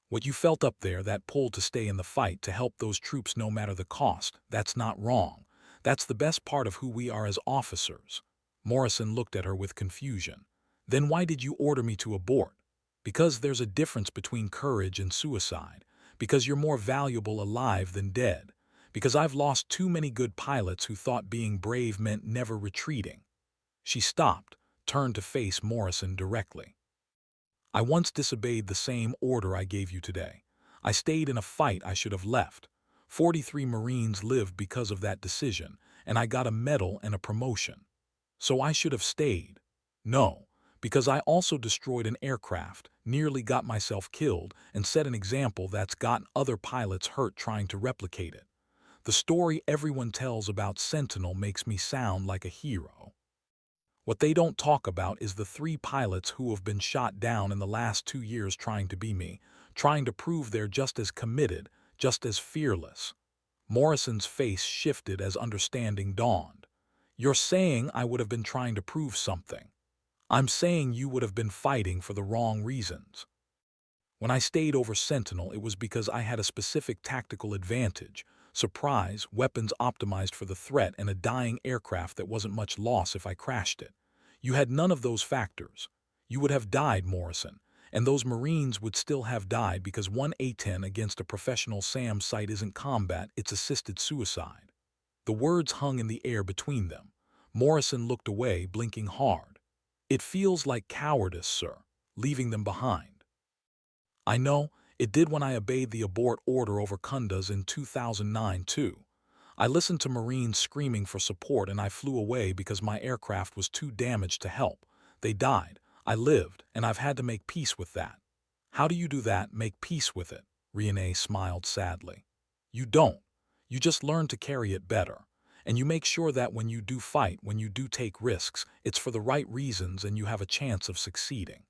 "What you felt up there, that pull to stay in the fight, to help those troops no matter the cost, that's not wrong. That's the best part of who we are as officers." Morrison looked at her with confusion. "Then why did you order me to abort?" "Because there's a difference between courage and suicide. Because you're more valuable alive than dead. Because I've lost too many good pilots who thought being brave meant never retreating." She stopped, turned to face Morrison directly. "I once disobeyed the same order I gave you today. I stayed in a fight I should have left. 43 Marines lived because of that decision, and I got a medal and a promotion. So I should have stayed. No, because I also destroyed an aircraft, nearly got myself killed, and set an example that's gotten other pilots hurt trying to replicate it. The story everyone tells about Sentinel makes me sound like a hero. What they don't talk about is the 3 pilots who have been shot down in the last 2 years trying to be me, trying to prove they're just as committed, just as fearless." Morrison's face shifted as understanding dawned. "You're saying I would have been trying to prove something. I'm saying you would have been fighting for the wrong reasons. When I stayed over Sentinel, it was because I had a specific tactical advantage, surprise, weapons optimized for the threat, and a dying aircraft that wasn't much loss if I crashed it. You had none of those factors. You would have died, Morrison, and those Marines would still have died because one A-10 against a professional SAM site isn't combat, it's assisted suicide." The words hung in the air between them. Morrison looked away, blinking hard. "It feels like cowardice, sir, leaving them behind." "I know, it did when I obeyed the abort order over Kundas in 2009 too. I listened to Marines screaming for support and I flew away because my aircraft was too damaged to help. They died, I lived, and I've had to make peace with that." "How do you do that, make peace with it?" Renee smiled sadly. "You don't. You just learn to carry it better. And you make sure that when you do fight, when you do take risks, it's for the right reasons and you have a chance of succeeding.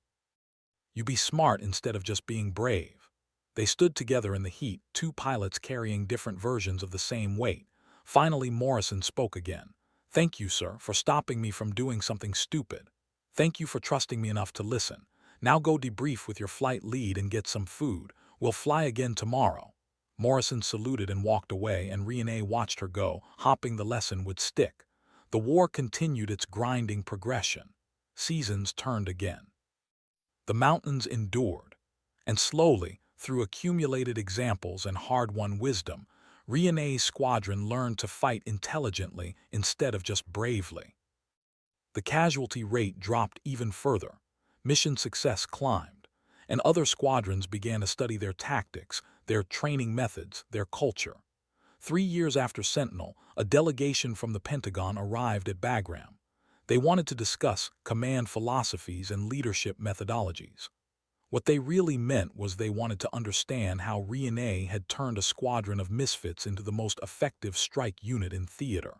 You be smart instead of just being brave." They stood together in the heat, 2 pilots carrying different versions of the same weight. Finally, Morrison spoke again. "Thank you, sir, for stopping me from doing something stupid. Thank you for trusting me enough to listen. Now go debrief with your flight lead and get some food. We'll fly again tomorrow." Morrison saluted and walked away, and Renee watched her go, hopping the lesson would stick. The war continued its grinding progression. Seasons turned again. The mountains endured, and slowly, through accumulated examples and hard-won wisdom, Renee's squadron learned to fight intelligently instead of just bravely. The casualty rate dropped even further, mission success climbed, and other squadrons began to study their tactics, their training methods, their culture. 3 years after Sentinel, a delegation from the Pentagon arrived at Bagram. They wanted to discuss command philosophies and leadership methodologies. What they really meant was they wanted to understand how Riene had turned a squadron of misfits into the most effective strike unit in theater.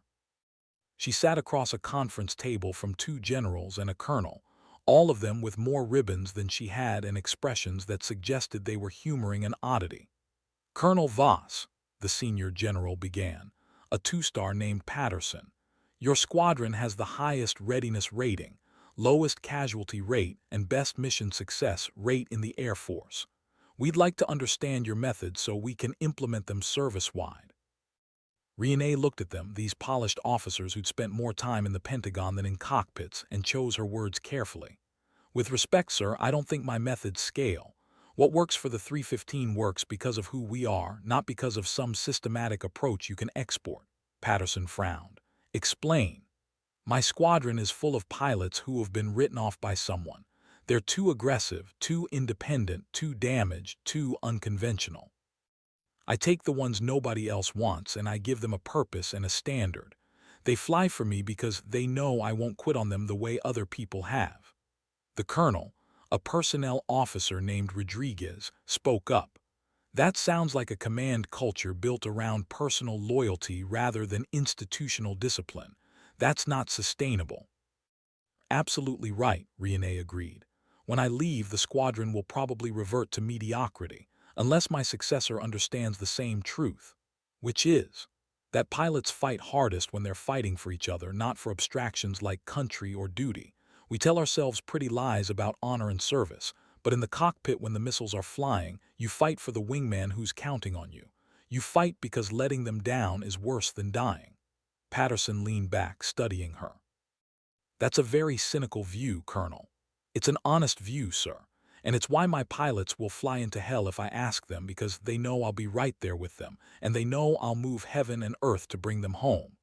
She sat across a conference table from two generals and a colonel, all of them with more ribbons than she had and expressions that suggested they were humoring an oddity. Colonel Voss, the senior general began, a two-star named Patterson. Your squadron has the highest readiness rating, lowest casualty rate, and best mission success rate in the Air Force. We'd like to understand your methods so we can implement them service-wide. Riene looked at them, these polished officers who'd spent more time in the Pentagon than in cockpits, and chose her words carefully. With respect, sir, I don't think my methods scale. What works for the 315 works because of who we are, not because of some systematic approach you can export. Patterson frowned. Explain. My squadron is full of pilots who have been written off by someone. They're too aggressive, too independent, too damaged, too unconventional. I take the ones nobody else wants and I give them a purpose and a standard. They fly for me because they know I won't quit on them the way other people have. The colonel, a personnel officer named Rodriguez, spoke up. That sounds like a command culture built around personal loyalty rather than institutional discipline. That's not sustainable. Absolutely right, Riene agreed. When I leave, the squadron will probably revert to mediocrity, unless my successor understands the same truth, which is that pilots fight hardest when they're fighting for each other, not for abstractions like country or duty. We tell ourselves pretty lies about honor and service, but in the cockpit when the missiles are flying, you fight for the wingman who's counting on you. You fight because letting them down is worse than dying. Patterson leaned back, studying her. That's a very cynical view, Colonel. It's an honest view, sir, and it's why my pilots will fly into hell if I ask them, because they know I'll be right there with them, and they know I'll move heaven and earth to bring them home.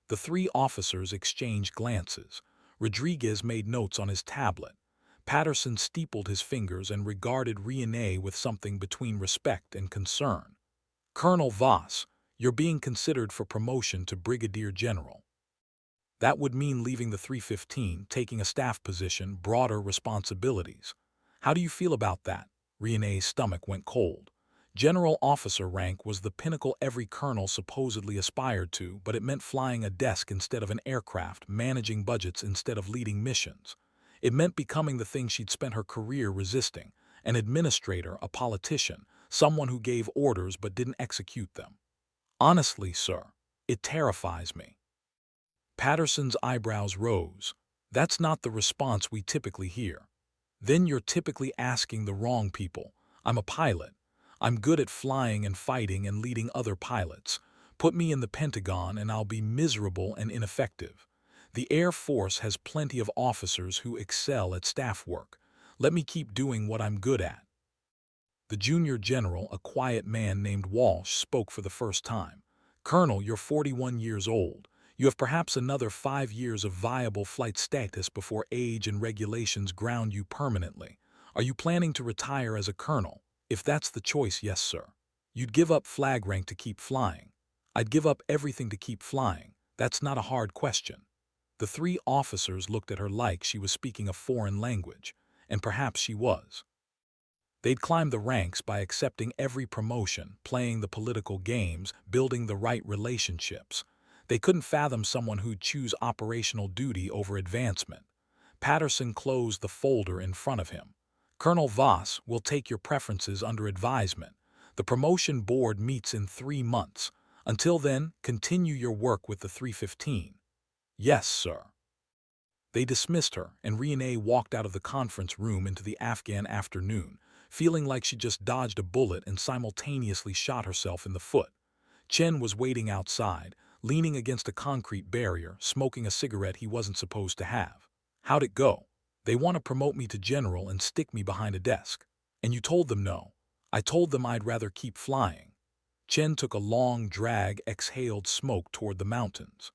The three officers exchanged glances. Rodriguez made notes on his tablet. Patterson steepled his fingers and regarded Riene with something between respect and concern. Colonel Voss, you're being considered for promotion to brigadier general. That would mean leaving the 315, taking a staff position, broader responsibilities. How do you feel about that? Riene's stomach went cold. General officer rank was the pinnacle every colonel supposedly aspired to, but it meant flying a desk instead of an aircraft, managing budgets instead of leading missions. It meant becoming the thing she'd spent her career resisting, an administrator, a politician, someone who gave orders but didn't execute them. Honestly, sir, it terrifies me. Patterson's eyebrows rose. That's not the response we typically hear. Then you're typically asking the wrong people. I'm a pilot. I'm good at flying and fighting and leading other pilots. Put me in the Pentagon and I'll be miserable and ineffective. The Air Force has plenty of officers who excel at staff work. Let me keep doing what I'm good at. The junior general, a quiet man named Walsh, spoke for the first time. Colonel, you're 41 years old. You have perhaps another 5 years of viable flight status before age and regulations ground you permanently. Are you planning to retire as a colonel? If that's the choice, yes, sir. You'd give up flag rank to keep flying. I'd give up everything to keep flying. That's not a hard question. The three officers looked at her like she was speaking a foreign language, and perhaps she was. They'd climbed the ranks by accepting every promotion, playing the political games, building the right relationships. They couldn't fathom someone who'd choose operational duty over advancement. Patterson closed the folder in front of him. Colonel Voss will take your preferences under advisement. The promotion board meets in 3 months. Until then, continue your work with the 315. Yes, sir. They dismissed her, and Riene walked out of the conference room into the Afghan afternoon, feeling like she just dodged a bullet and simultaneously shot herself in the foot. Chen was waiting outside, leaning against a concrete barrier, smoking a cigarette he wasn't supposed to have. How'd it go? They want to promote me to general and stick me behind a desk. And you told them no. I told them I'd rather keep flying. Chen took a long drag, exhaled smoke toward the mountains.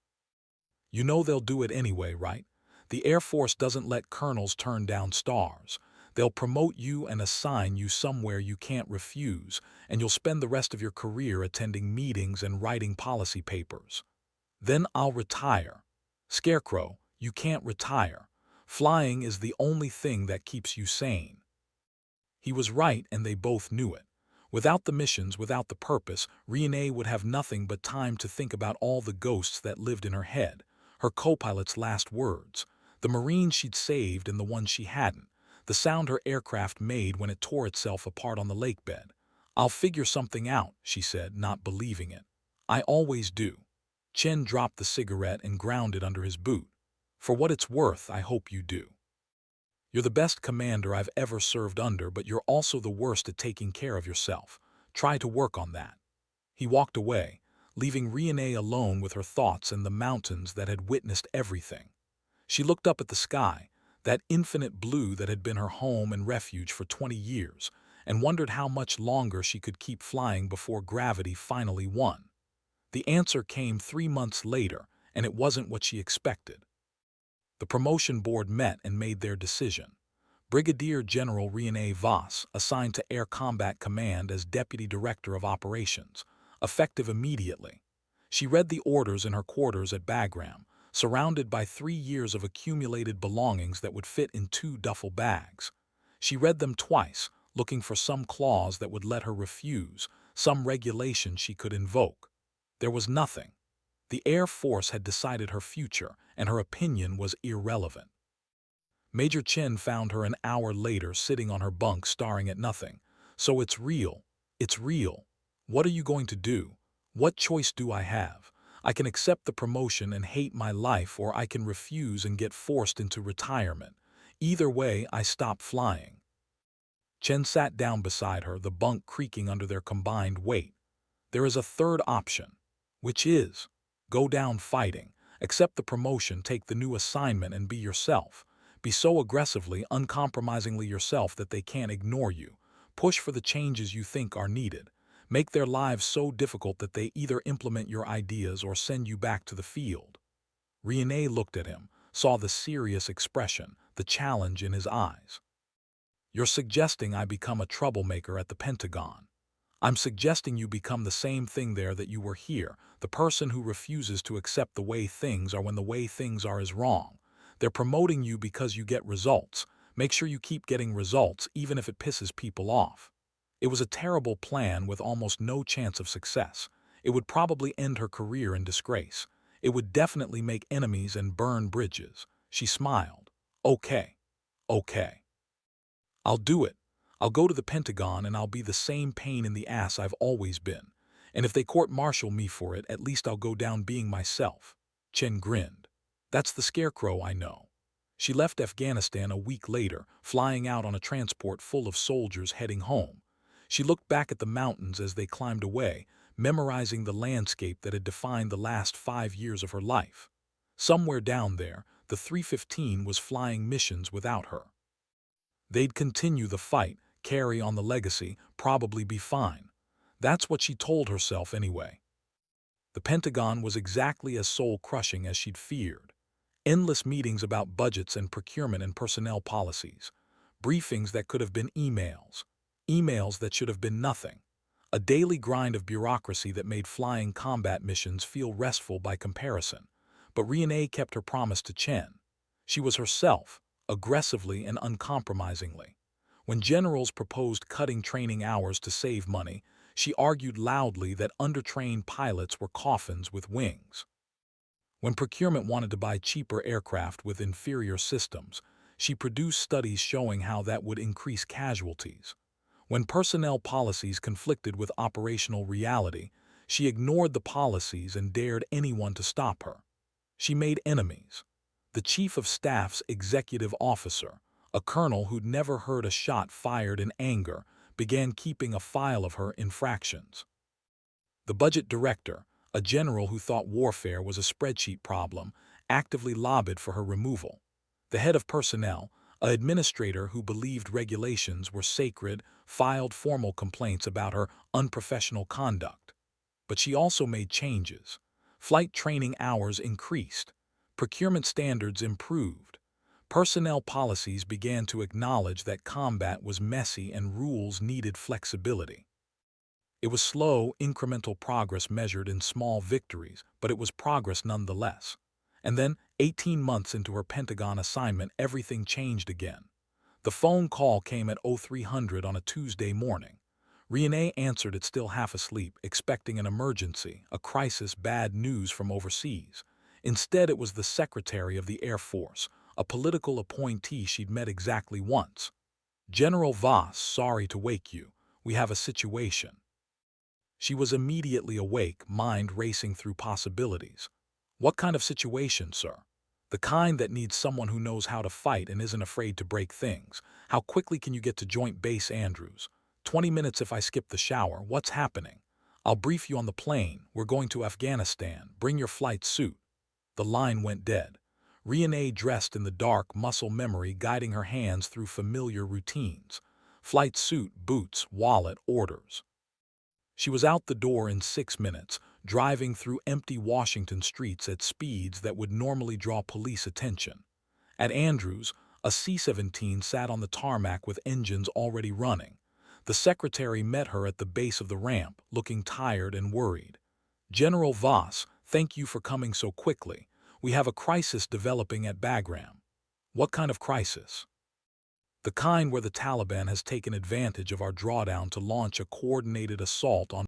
You know they'll do it anyway, right? The Air Force doesn't let colonels turn down stars. They'll promote you and assign you somewhere you can't refuse, and you'll spend the rest of your career attending meetings and writing policy papers. Then I'll retire. Scarecrow, you can't retire. Flying is the only thing that keeps you sane. He was right, and they both knew it. Without the missions, without the purpose, Renee would have nothing but time to think about all the ghosts that lived in her head, her co-pilot's last words, the Marines she'd saved and the ones she hadn't, the sound her aircraft made when it tore itself apart on the lake bed. "I'll figure something out," she said, not believing it. "I always do." Chen dropped the cigarette and ground it under his boot. "For what it's worth, I hope you do. You're the best commander I've ever served under, but you're also the worst at taking care of yourself. Try to work on that." He walked away, leaving Renee alone with her thoughts and the mountains that had witnessed everything. She looked up at the sky, that infinite blue that had been her home and refuge for 20 years, and wondered how much longer she could keep flying before gravity finally won. The answer came 3 months later, and it wasn't what she expected. The promotion board met and made their decision. Brigadier General Rene Voss, assigned to Air Combat Command as Deputy Director of Operations, effective immediately. She read the orders in her quarters at Bagram, surrounded by 3 years of accumulated belongings that would fit in 2 duffel bags. She read them twice, looking for some clause that would let her refuse, some regulation she could invoke. There was nothing. The Air Force had decided her future, and her opinion was irrelevant. Major Chen found her an hour later sitting on her bunk staring at nothing. "So it's real. It's real. What are you going to do? What choice do I have? I can accept the promotion and hate my life, or I can refuse and get forced into retirement. Either way, I stop flying." Chen sat down beside her, the bunk creaking under their combined weight. "There is a third option." "Which is?" "Go down fighting. Accept the promotion, take the new assignment, and be yourself. Be so aggressively, uncompromisingly yourself that they can't ignore you. Push for the changes you think are needed. Make their lives so difficult that they either implement your ideas or send you back to the field." Renee looked at him, saw the serious expression, the challenge in his eyes. "You're suggesting I become a troublemaker at the Pentagon. I'm suggesting you become the same thing there that you were here, the person who refuses to accept the way things are when the way things are is wrong. They're promoting you because you get results. Make sure you keep getting results, even if it pisses people off." It was a terrible plan with almost no chance of success. It would probably end her career in disgrace. It would definitely make enemies and burn bridges. She smiled. "Okay. Okay. I'll do it. I'll go to the Pentagon and I'll be the same pain in the ass I've always been. And if they court-martial me for it, at least I'll go down being myself." Chen grinned. "That's the scarecrow I know." She left Afghanistan a week later, flying out on a transport full of soldiers heading home. She looked back at the mountains as they climbed away, memorizing the landscape that had defined the last 5 years of her life. Somewhere down there, the 315 was flying missions without her. They'd continue the fight, carry on the legacy, probably be fine. That's what she told herself anyway. The Pentagon was exactly as soul-crushing as she'd feared. Endless meetings about budgets and procurement and personnel policies. Briefings that could have been emails. Emails that should have been nothing. A daily grind of bureaucracy that made flying combat missions feel restful by comparison. But Renee kept her promise to Chen. She was herself, aggressively and uncompromisingly. When generals proposed cutting training hours to save money, she argued loudly that undertrained pilots were coffins with wings. When procurement wanted to buy cheaper aircraft with inferior systems, she produced studies showing how that would increase casualties. When personnel policies conflicted with operational reality, she ignored the policies and dared anyone to stop her. She made enemies. The Chief of Staff's executive officer, a colonel who'd never heard a shot fired in anger, began keeping a file of her infractions. The budget director, a general who thought warfare was a spreadsheet problem, actively lobbied for her removal. The head of personnel, an administrator who believed regulations were sacred, filed formal complaints about her unprofessional conduct. But she also made changes. Flight training hours increased. Procurement standards improved. Personnel policies began to acknowledge that combat was messy and rules needed flexibility. It was slow, incremental progress measured in small victories, but it was progress nonetheless. And then, 18 months into her Pentagon assignment, everything changed again. The phone call came at 0300 on a Tuesday morning. Renee answered it still half asleep, expecting an emergency, a crisis, bad news from overseas. Instead, it was the Secretary of the Air Force, a political appointee she'd met exactly once. "General Voss, sorry to wake you. We have a situation." She was immediately awake, mind racing through possibilities. "What kind of situation, sir?" "The kind that needs someone who knows how to fight and isn't afraid to break things. How quickly can you get to Joint Base Andrews?" 20 minutes if I skip the shower. What's happening?" "I'll brief you on the plane. We're going to Afghanistan. Bring your flight suit." The line went dead. Renee dressed in the dark, muscle memory guiding her hands through familiar routines. Flight suit, boots, wallet, orders. She was out the door in 6 minutes, driving through empty Washington streets at speeds that would normally draw police attention. At Andrews, a C-17 sat on the tarmac with engines already running. The secretary met her at the base of the ramp, looking tired and worried. "General Voss, thank you for coming so quickly. We have a crisis developing at Bagram." "What kind of crisis?" "The kind where the Taliban has taken advantage of our drawdown to launch a coordinated assault on